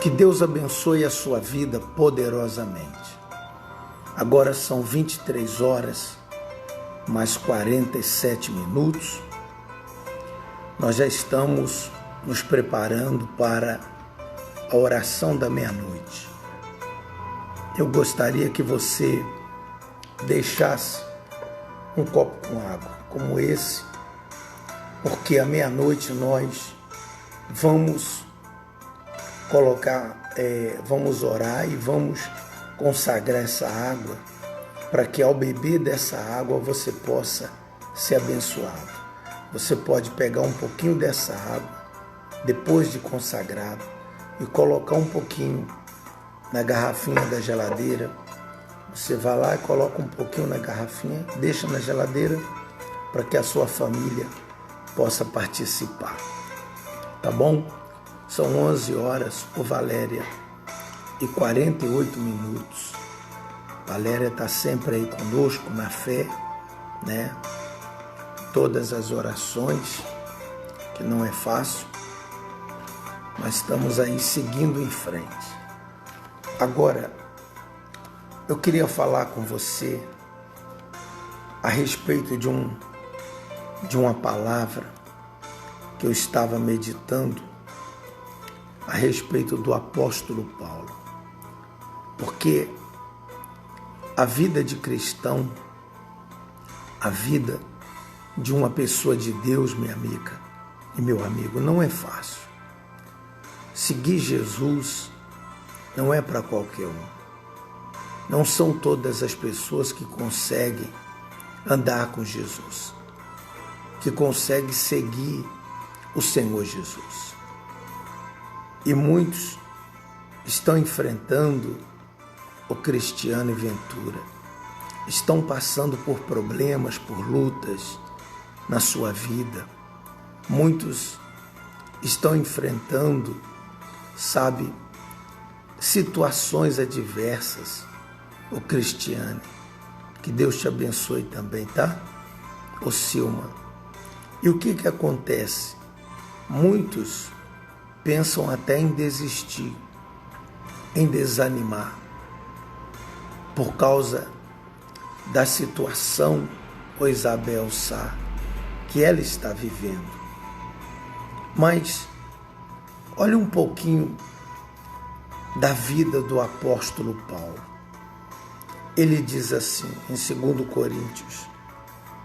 Que Deus abençoe a sua vida poderosamente. Agora são 23 horas, mais 47 minutos. Nós já estamos nos preparando para a oração da meia-noite. Eu gostaria que você deixasse um copo com água como esse, porque à meia-noite nós vamos vamos orar e vamos consagrar essa água para que ao beber dessa água você possa ser abençoado. Você pode pegar um pouquinho dessa água depois de consagrado e colocar um pouquinho na garrafinha da geladeira. Você vai lá e coloca um pouquinho na garrafinha, deixa na geladeira para que a sua família possa participar. Tá bom? São 11 horas, ô Valéria, e 48 minutos. Valéria está sempre aí conosco na fé, né? Todas as orações, que não é fácil, mas estamos aí seguindo em frente. Agora, eu queria falar com você a respeito de uma palavra que eu estava meditando a respeito do apóstolo Paulo. Porque a vida de cristão, a vida de uma pessoa de Deus, minha amiga e meu amigo, não é fácil. Seguir Jesus não é para qualquer um. Não são todas as pessoas que conseguem andar com Jesus, que conseguem seguir o Senhor Jesus. E muitos estão enfrentando o Cristiano Ventura, estão passando por problemas, por lutas na sua vida. Muitos estão enfrentando, situações adversas. O Cristiano, que Deus te abençoe também, tá? Ô Silma. E o que acontece? Muitos pensam até em desistir, em desanimar, por causa da situação, o Isabel Sá, que ela está vivendo. Mas olha um pouquinho da vida do apóstolo Paulo. Ele diz assim, em 2 Coríntios,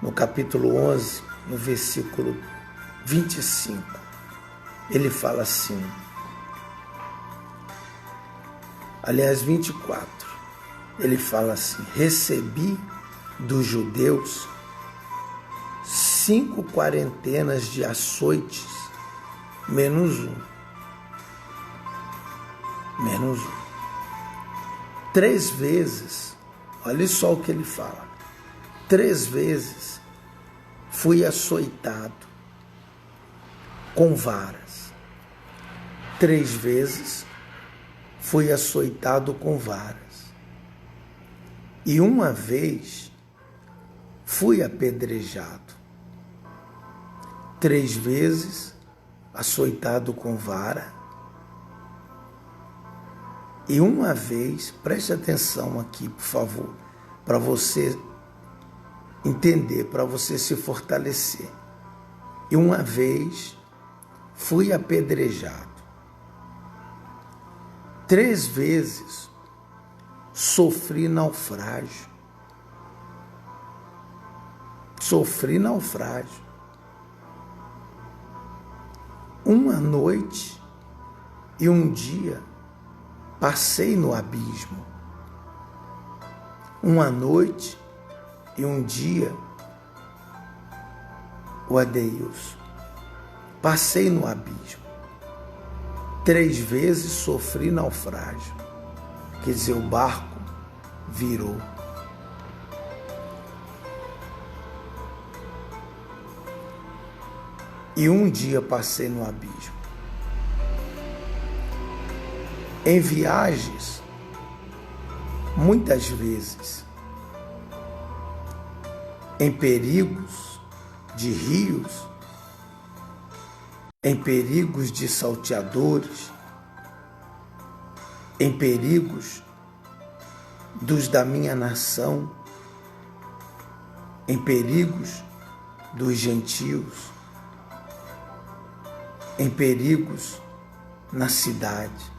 no capítulo 11, no versículo 25, ele fala assim, aliás 24, ele fala assim: recebi dos judeus 5 quarentenas de açoites, menos um. 3 vezes, olha só o que ele fala, 3 vezes fui açoitado com varas. 3 vezes fui açoitado com varas. E uma vez fui apedrejado. 3 vezes açoitado com vara. E uma vez, preste atenção aqui, por favor, para você entender, para você se fortalecer. E uma vez fui apedrejado. 3 vezes sofri naufrágio. Uma noite e um dia passei no abismo. Uma noite e um dia, o Adeilson, passei no abismo. 3 vezes sofri naufrágio. Quer dizer, o barco virou. E um dia passei no abismo. Em viagens, muitas vezes, em perigos de rios, em perigos de salteadores, em perigos dos da minha nação, em perigos dos gentios, em perigos na cidade,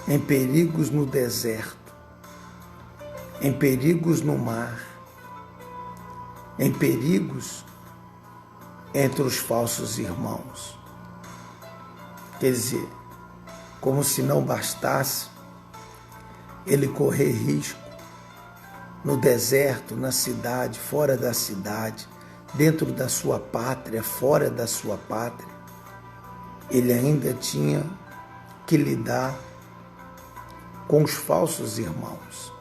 em perigos no deserto, em perigos no mar, em perigos entre os falsos irmãos. Quer dizer, como se não bastasse ele correr risco no deserto, na cidade, fora da cidade, dentro da sua pátria, fora da sua pátria, ele ainda tinha que lidar com os falsos irmãos.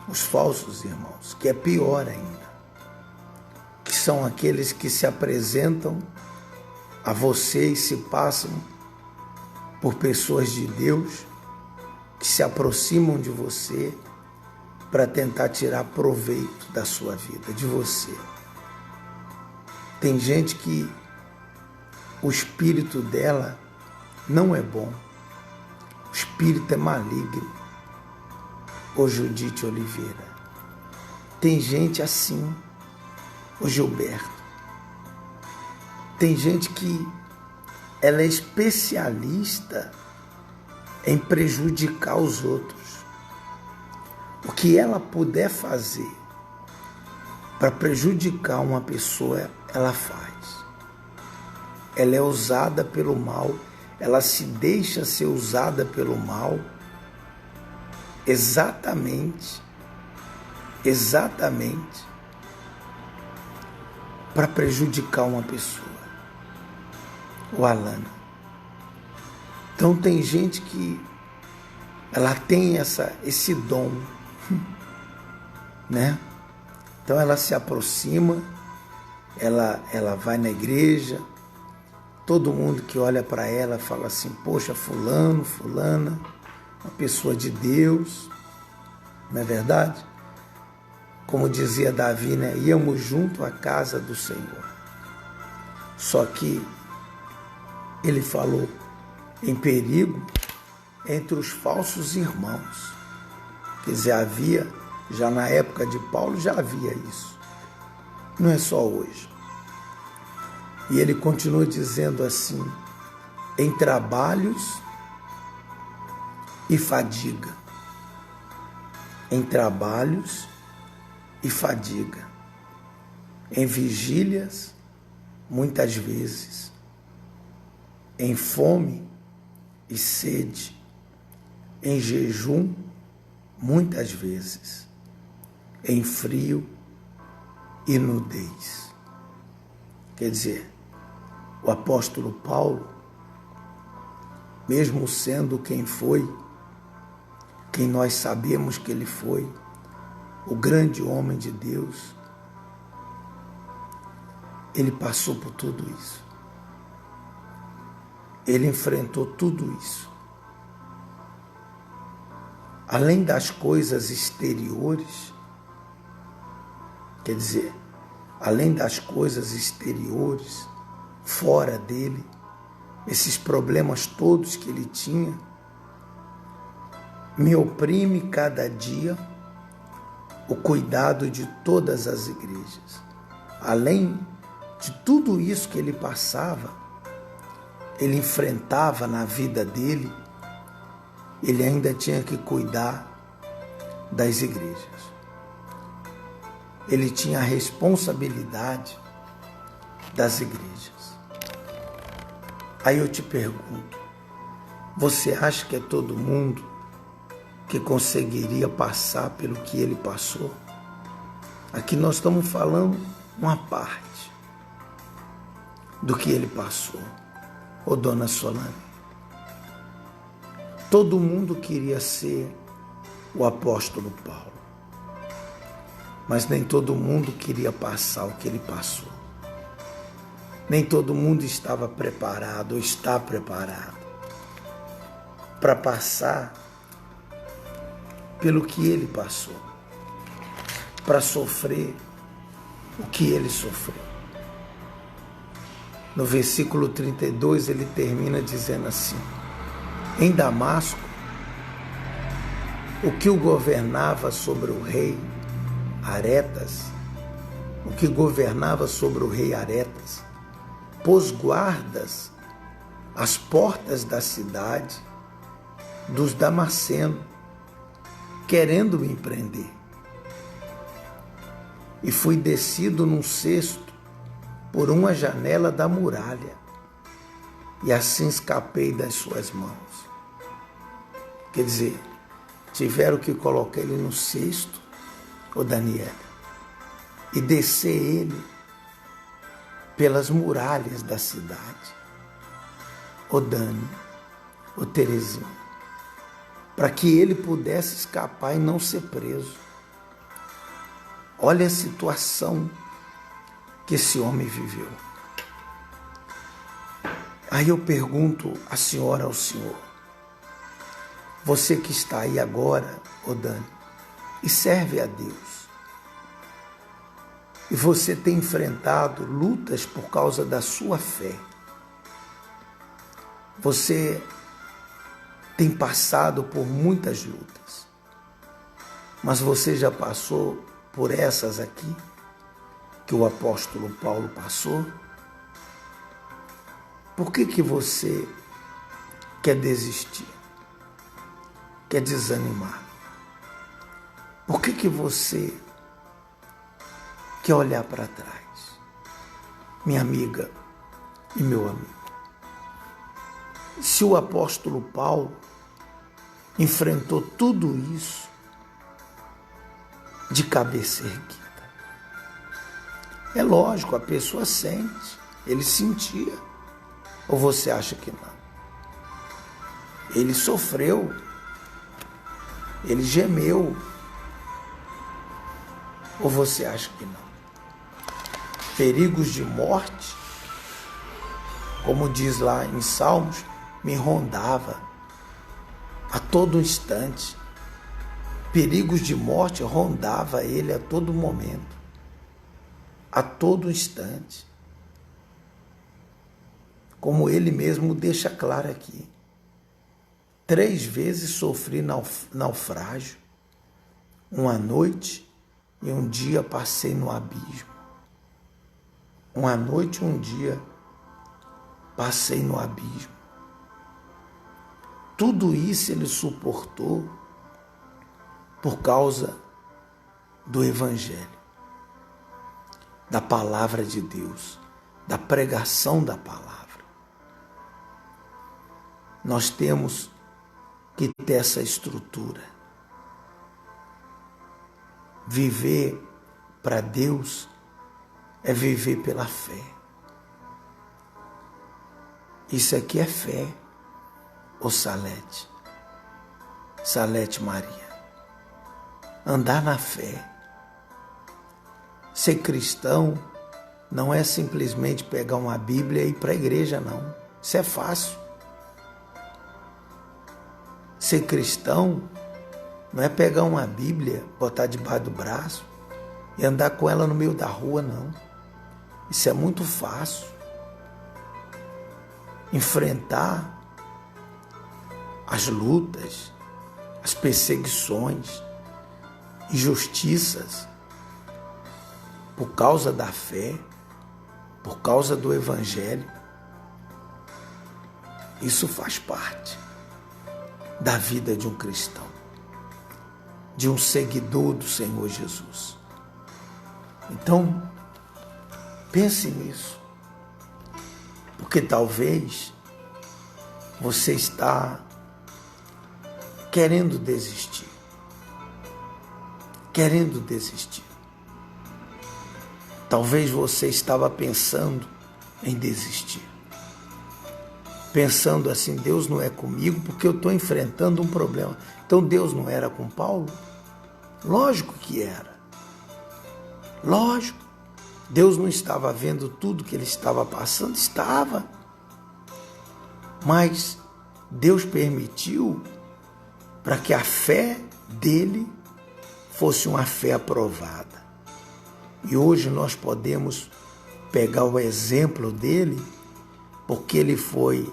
Os falsos irmãos, que é pior ainda, que são aqueles que se apresentam a você e se passam por pessoas de Deus, que se aproximam de você para tentar tirar proveito da sua vida, de você. Tem gente que o espírito dela não é bom, o espírito é maligno. Ô Judite Oliveira, tem gente assim, ô Gilberto, tem gente que ela é especialista em prejudicar os outros. O que ela puder fazer para prejudicar uma pessoa, ela faz. Ela é usada pelo mal, ela se deixa ser usada pelo mal exatamente para prejudicar uma pessoa. O Alana. Então tem gente que ela tem esse dom, né? Então ela se aproxima, ela vai na igreja, todo mundo que olha para ela fala assim, poxa, fulano, fulana, uma pessoa de Deus, não é verdade? Como dizia Davi, né? Íamos junto à casa do Senhor. Só que ele falou em perigo entre os falsos irmãos. Quer dizer, havia, já na época de Paulo, já havia isso. Não é só hoje. E ele continua dizendo assim, em trabalhos e fadiga. Em trabalhos e fadiga. Em vigílias, muitas vezes. Em fome e sede. Em jejum, muitas vezes. Em frio e nudez. Quer dizer, o apóstolo Paulo, mesmo sendo quem foi, quem nós sabemos que ele foi, o grande homem de Deus, ele passou por tudo isso. Ele enfrentou tudo isso. Além das coisas exteriores, quer dizer, além das coisas exteriores, fora dele, esses problemas todos que ele tinha, me oprime cada dia o cuidado de todas as igrejas. Além de tudo isso que ele passava, ele enfrentava na vida dele, ele ainda tinha que cuidar das igrejas. Ele tinha a responsabilidade das igrejas. Aí eu te pergunto, você acha que é todo mundo que conseguiria passar pelo que ele passou? Aqui nós estamos falando uma parte do que ele passou. Ô dona Solane, todo mundo queria ser o apóstolo Paulo, mas nem todo mundo queria passar o que ele passou. Nem todo mundo estava preparado ou está preparado para passar pelo que ele passou, para sofrer o que ele sofreu. No versículo 32 ele termina dizendo assim, Em Damasco, o que o governava sobre o rei Aretas, pôs guardas às portas da cidade dos damascenos, querendo me prender. E fui descido num cesto por uma janela da muralha, e assim escapei das suas mãos. Quer dizer, tiveram que colocar ele no cesto, ô Daniel, e descer ele pelas muralhas da cidade, ô Dani, ô Terezinha, para que ele pudesse escapar e não ser preso. Olha a situação que esse homem viveu. Aí eu pergunto à senhora, ao senhor, você que está aí agora, ô Dani, e serve a Deus, e você tem enfrentado lutas por causa da sua fé, você tem passado por muitas lutas, mas você já passou por essas aqui, que o apóstolo Paulo passou? Por que você quer desistir? Quer desanimar? Por que você quer olhar para trás? Minha amiga e meu amigo, se o apóstolo Paulo enfrentou tudo isso de cabeça erguida, é lógico, a pessoa sente, ele sentia. Ou você acha que não? Ele sofreu, ele gemeu. Ou você acha que não? Perigos de morte, como diz lá em Salmos, me rondava a todo instante. Perigos de morte rondava ele a todo momento, a todo instante. Como ele mesmo deixa claro aqui. 3 vezes sofri naufrágio, uma noite e um dia passei no abismo. Uma noite e um dia passei no abismo. Tudo isso ele suportou por causa do Evangelho, da palavra de Deus, da pregação da palavra. Nós temos que ter essa estrutura. Viver para Deus é viver pela fé. Isso aqui é fé, ô Salete Maria. Andar na fé. Ser cristão não é simplesmente pegar uma Bíblia e ir para a igreja, não. Isso é fácil. Ser cristão não é pegar uma Bíblia, botar debaixo do braço e andar com ela no meio da rua, não. Isso é muito fácil. Enfrentar as lutas, as perseguições, injustiças, por causa da fé, por causa do Evangelho. Isso faz parte da vida de um cristão, de um seguidor do Senhor Jesus. Então, pense nisso, porque talvez você está querendo desistir. Talvez você estava pensando em desistir. Pensando assim, Deus não é comigo porque eu estou enfrentando um problema. Então Deus não era com Paulo? Lógico que era. Lógico. Deus não estava vendo tudo que ele estava passando? Estava. Mas Deus permitiu para que a fé dele fosse uma fé aprovada. E hoje nós podemos pegar o exemplo dele, porque ele foi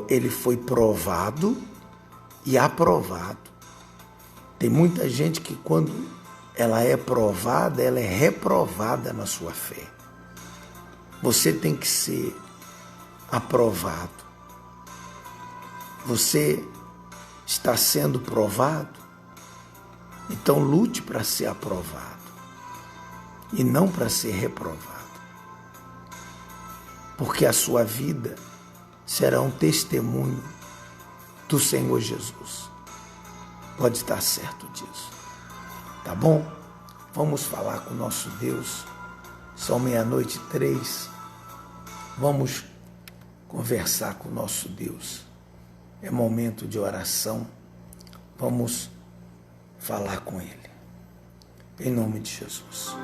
ele foi provado e aprovado. Tem muita gente que quando ela é provada, ela é reprovada na sua fé. Você tem que ser aprovado. Você está sendo provado, então lute para ser aprovado e não para ser reprovado. Porque a sua vida será um testemunho do Senhor Jesus. Pode estar certo disso. Tá bom? Vamos falar com o nosso Deus. São 00:03. Vamos conversar com o nosso Deus. É momento de oração. Vamos falar com Ele. Em nome de Jesus.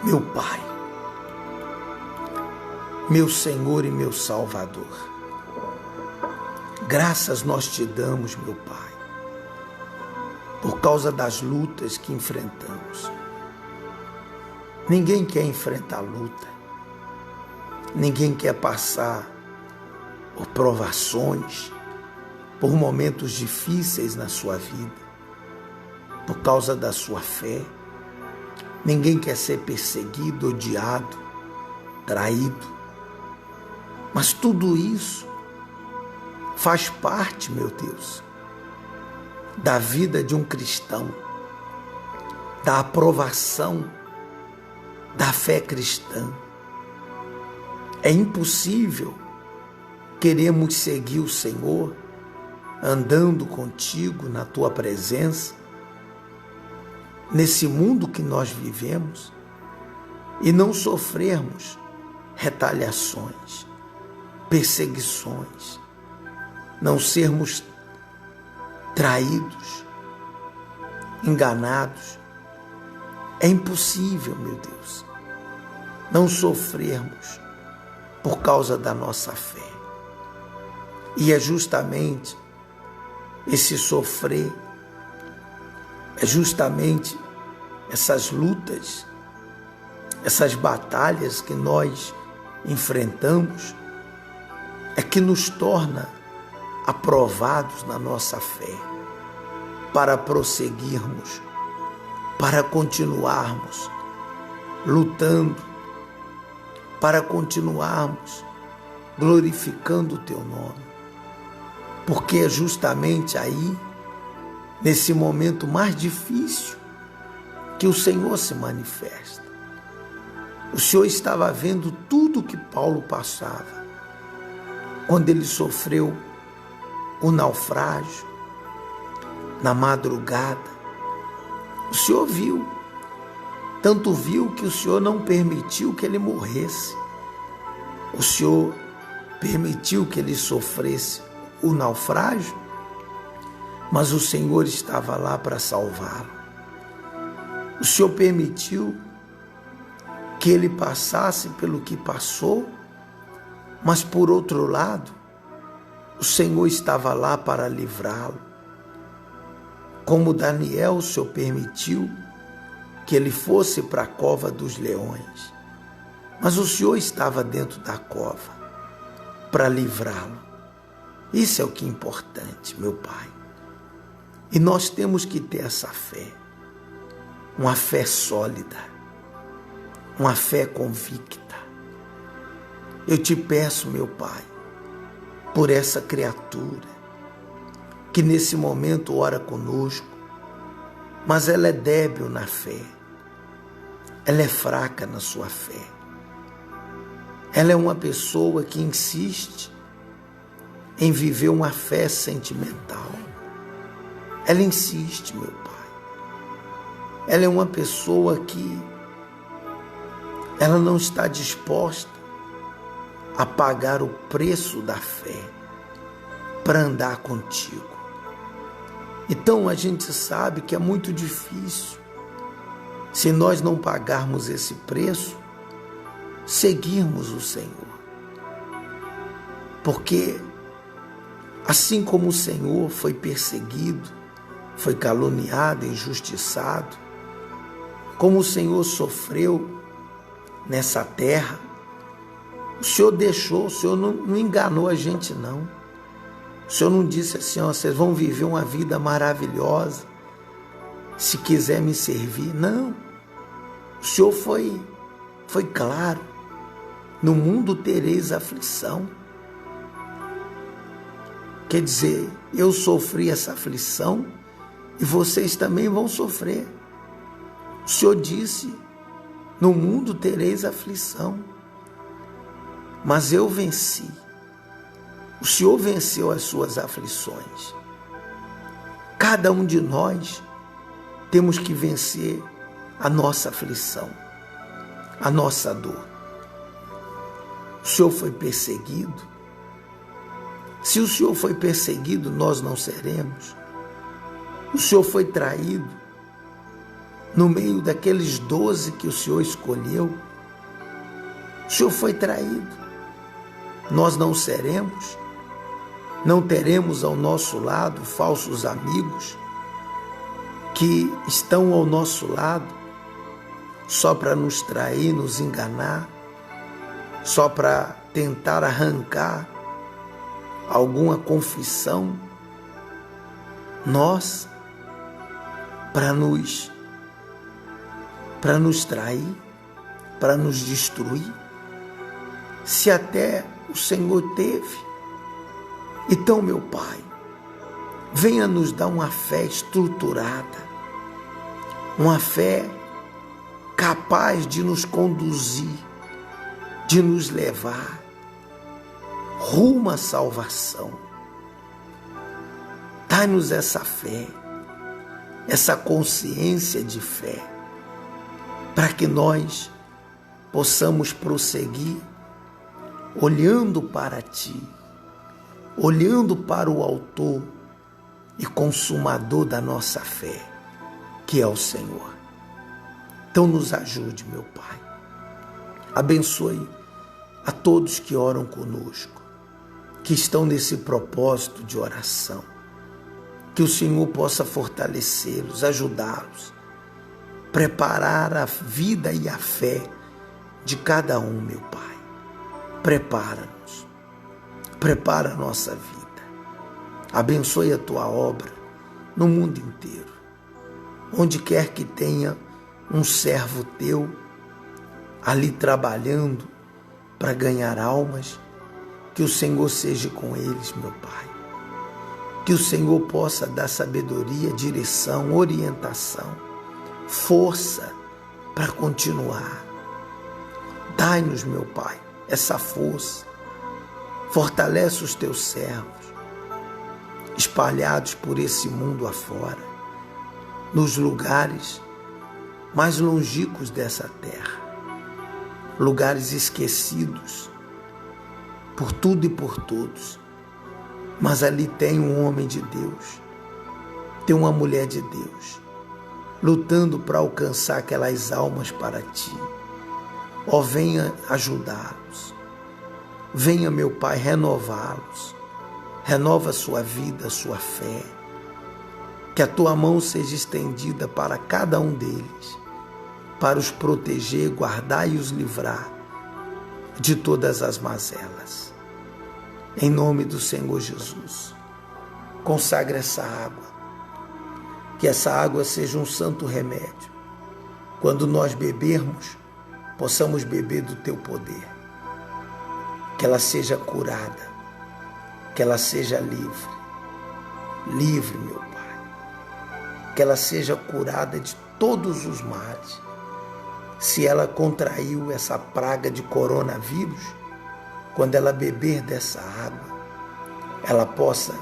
Meu Pai, meu Senhor e meu Salvador, graças nós te damos, meu Pai, por causa das lutas que enfrentamos. Ninguém quer enfrentar luta, ninguém quer passar por provações, por momentos difíceis na sua vida, por causa da sua fé. Ninguém quer ser perseguido, odiado, traído. Mas tudo isso faz parte, meu Deus, da vida de um cristão, da aprovação da fé cristã. É impossível queremos seguir o Senhor, andando contigo na tua presença, nesse mundo que nós vivemos, e não sofrermos retaliações, perseguições, não sermos traídos, enganados. É impossível, meu Deus, não sofrermos por causa da nossa fé. E é justamente esse sofrer, é justamente essas lutas, essas batalhas que nós enfrentamos, é que nos torna aprovados na nossa fé, para prosseguirmos, para continuarmos lutando, para continuarmos glorificando o teu nome. Porque é justamente aí, nesse momento mais difícil, que o Senhor se manifesta. O Senhor estava vendo tudo que Paulo passava, quando ele sofreu o naufrágio, na madrugada. O Senhor viu, tanto viu que o Senhor não permitiu que ele morresse. O Senhor permitiu que ele sofresse o naufrágio, mas o Senhor estava lá para salvá-lo. O Senhor permitiu que ele passasse pelo que passou, mas por outro lado, o Senhor estava lá para livrá-lo. Como Daniel, o Senhor permitiu que ele fosse para a cova dos leões, mas o Senhor estava dentro da cova para livrá-lo. Isso é o que é importante, meu Pai. E nós temos que ter essa fé, uma fé sólida, uma fé convicta. Eu te peço, meu Pai, por essa criatura que nesse momento ora conosco, mas ela é débil na fé, ela é fraca na sua fé. Ela é uma pessoa que insiste em viver uma fé sentimental. Ela insiste, meu Pai. Ela é uma pessoa que ela não está disposta a pagar o preço da fé para andar contigo. Então a gente sabe que é muito difícil, se nós não pagarmos esse preço, seguirmos o Senhor. Porque assim como o Senhor foi perseguido, foi caluniado, injustiçado, como o Senhor sofreu nessa terra, o Senhor deixou, o Senhor não enganou a gente, não. O Senhor não disse assim, ó, vocês vão viver uma vida maravilhosa, se quiser me servir. Não. O Senhor foi claro. No mundo tereis aflição. Quer dizer, eu sofri essa aflição e vocês também vão sofrer. O Senhor disse, no mundo tereis aflição, mas eu venci. O Senhor venceu as suas aflições. Cada um de nós temos que vencer a nossa aflição, a nossa dor. O Senhor foi perseguido. Se o Senhor foi perseguido, nós não seremos. O Senhor foi traído. No meio daqueles 12 que o Senhor escolheu, o Senhor foi traído. Nós não seremos. Não teremos ao nosso lado falsos amigos que estão ao nosso lado só para nos trair, nos enganar, só para tentar arrancar alguma confissão nossa, para nos trair, para nos destruir. Se até o Senhor teve, então, meu Pai, venha nos dar uma fé estruturada, uma fé capaz de nos conduzir, de nos levar rumo à salvação. Dai-nos essa fé, essa consciência de fé, para que nós possamos prosseguir olhando para Ti, olhando para o autor e consumador da nossa fé, que é o Senhor. Então nos ajude, meu Pai. Abençoe a todos que oram conosco, que estão nesse propósito de oração. Que o Senhor possa fortalecê-los, ajudá-los, preparar a vida e a fé de cada um, meu Pai. Prepara-nos. Prepara a nossa vida. Abençoe a Tua obra no mundo inteiro. Onde quer que tenha um servo Teu ali trabalhando para ganhar almas, que o Senhor seja com eles, meu Pai. Que o Senhor possa dar sabedoria, direção, orientação, força para continuar. Dai-nos, meu Pai, essa força. Fortalece os Teus servos, espalhados por esse mundo afora, nos lugares mais longínquos dessa terra, lugares esquecidos por tudo e por todos, mas ali tem um homem de Deus, tem uma mulher de Deus, lutando para alcançar aquelas almas para Ti. Ó, venha ajudá-los. Venha, meu Pai, renová-los. Renova a sua vida, a sua fé. Que a Tua mão seja estendida para cada um deles, para os proteger, guardar e os livrar de todas as mazelas. Em nome do Senhor Jesus, consagre essa água. Que essa água seja um santo remédio. Quando nós bebermos, possamos beber do Teu poder. Que ela seja curada, que ela seja livre. Livre, meu Pai. Que ela seja curada de todos os males. Se ela contraiu essa praga de coronavírus, quando ela beber dessa água, ela possa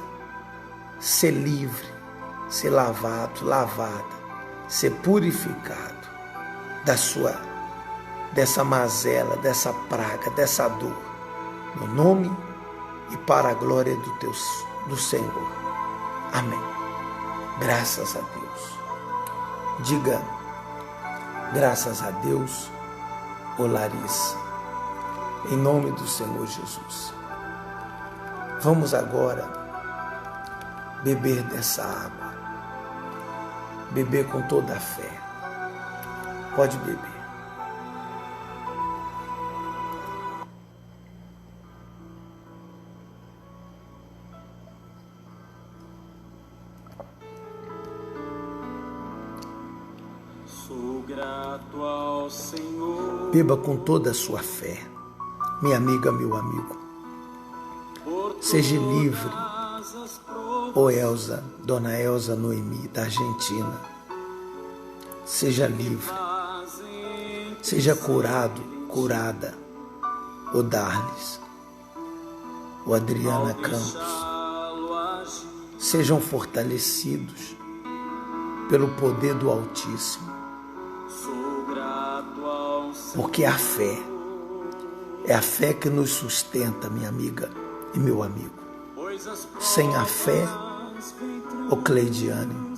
ser livre, ser lavada, ser purificado dessa mazela, dessa praga, dessa dor. No nome e para a glória do Senhor. Amém. Graças a Deus. Diga, graças a Deus, ô Larissa, em nome do Senhor Jesus. Vamos agora beber dessa água. Beber com toda a fé. Pode beber. Beba com toda a sua fé. Minha amiga, meu amigo. Seja livre. Ô Elza, Dona Elza Noemi, da Argentina. Seja livre. Seja curado, curada. Ô Darles. Ô Adriana Campos. Sejam fortalecidos pelo poder do Altíssimo. Porque a fé é a fé que nos sustenta, minha amiga e meu amigo. Sem a fé, ô Cleidiane,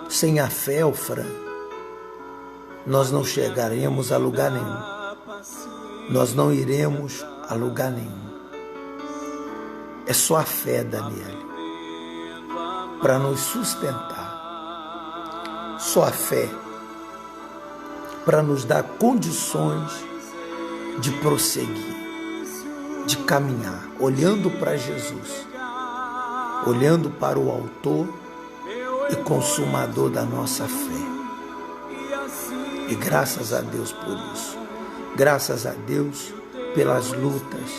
sem a fé, ô Fran, nós não chegaremos a lugar nenhum. Nós não iremos a lugar nenhum. É só a fé, Daniele, para nos sustentar. Só a fé para nos dar condições de prosseguir, de caminhar, olhando para Jesus, olhando para o autor e consumador da nossa fé. E graças a Deus por isso. Graças a Deus pelas lutas,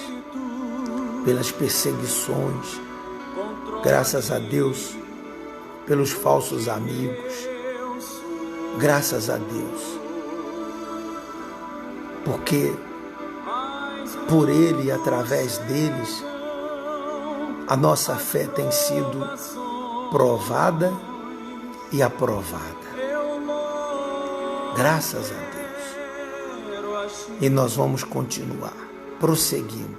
pelas perseguições. Graças a Deus pelos falsos amigos. Graças a Deus. Porque por Ele e através deles, a nossa fé tem sido provada e aprovada. Graças a Deus. E nós vamos continuar prosseguindo,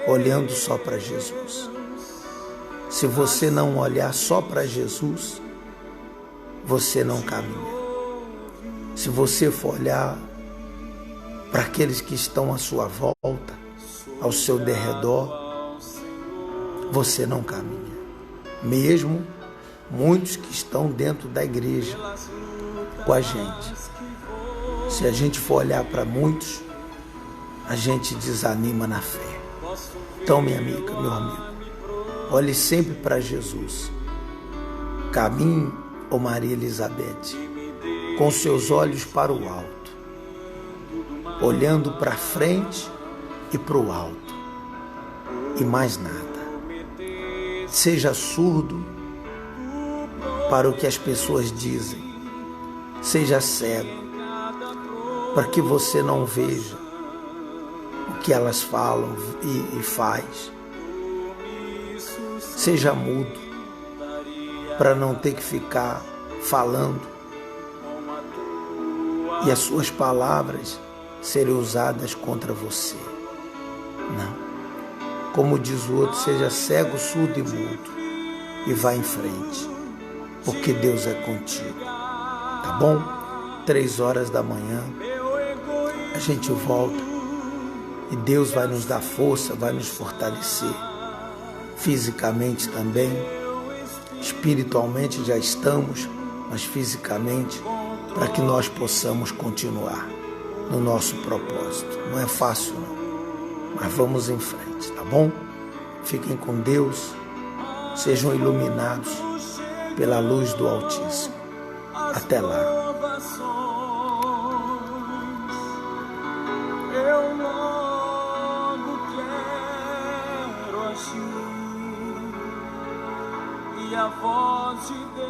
olhando só para Jesus. Se você não olhar só para Jesus, você não caminha. Se você for olhar para aqueles que estão à sua volta, ao seu derredor, você não caminha. Mesmo muitos que estão dentro da igreja com a gente. Se a gente for olhar para muitos, a gente desanima na fé. Então, minha amiga, meu amigo, olhe sempre para Jesus. Caminhe, ó Maria Elizabeth, com seus olhos para o alto, olhando para frente e para o alto, e mais nada. Seja surdo para o que as pessoas dizem, seja cego para que você não veja o que elas falam e faz. Seja mudo para não ter que ficar falando e as suas palavras serem usadas contra você. Não. Como diz o outro, seja cego, surdo e mudo e vá em frente, porque Deus é contigo. Tá bom? 3h da manhã, a gente volta e Deus vai nos dar força, vai nos fortalecer fisicamente também. Espiritualmente já estamos, mas fisicamente, para que nós possamos continuar no nosso propósito. Não é fácil, não, mas vamos em frente, tá bom? Fiquem com Deus, sejam iluminados pela luz do Altíssimo. Até lá. Eu logo quero agir e a voz de Deus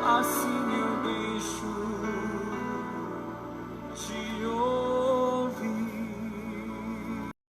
assim